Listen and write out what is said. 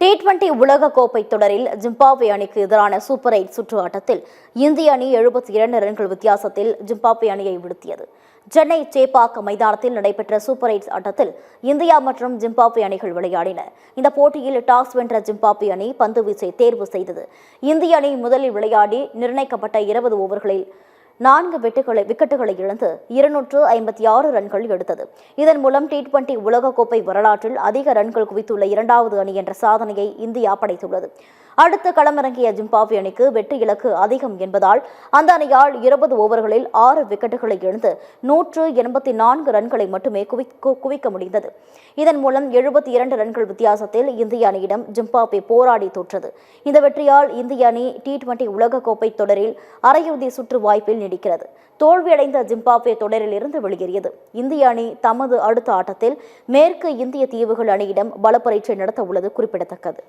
T20 உலக கோப்பை தொடரில் ஜிம்பாப்வே அணிக்கு எதிரான சூப்பர் 8 சுற்று ஆட்டத்தில் இந்திய அணி 72 ரன்கள் வித்தியாசத்தில் ஜிம்பாப்வே அணியை வீழ்த்தியது. சென்னை சேப்பாக்கம் மைதானத்தில் நடைபெற்ற சூப்பர் 8 ஆட்டத்தில் இந்தியா மற்றும் ஜிம்பாப்வே அணிகள் விளையாடின. இந்த போட்டியில் டாஸ் வென்ற ஜிம்பாப்வே அணி பந்து வீச்சை தேர்வு செய்தது. இந்திய அணி முதலில் விளையாடி நிர்ணயிக்கப்பட்ட 20 ஓவர்களில் 4 விக்கெட்டுகளை இழந்து 256 ரன்கள் எடுத்தது. இதன் மூலம் T20 உலகக்கோப்பை வரலாற்றில் அதிக ரன்கள் குவித்துள்ள இரண்டாவது அணி என்ற சாதனையை இந்தியா படைத்துள்ளது. அடுத்து களமிறங்கிய ஜிம்பாப்வே அணிக்கு வெற்றி இலக்கு அதிகம் என்பதால் அந்த அணியால் 20 ஓவர்களில் 6 விக்கெட்டுகளை இழந்து 184 ரன்களை மட்டுமே குவிக்க முடிந்தது. இதன் மூலம் 72 ரன்கள் வித்தியாசத்தில் இந்திய அணியிடம் ஜிம்பாப்வே போராடி தோற்றது. இந்த வெற்றியால் இந்திய அணி T20 உலகக்கோப்பை தொடரில் அரையிறுதி சுற்று வாய்ப்பில் நீடிக்கிறது. தோல்வியடைந்த ஜிம்பாப்வே தொடரில் இருந்து வெளியேறியது. இந்திய அணி தமது அடுத்த ஆட்டத்தில் மேற்கு இந்திய தீவுகள் அணியிடம் பலப்பரீட்சை நடத்த உள்ளது குறிப்பிடத்தக்கது.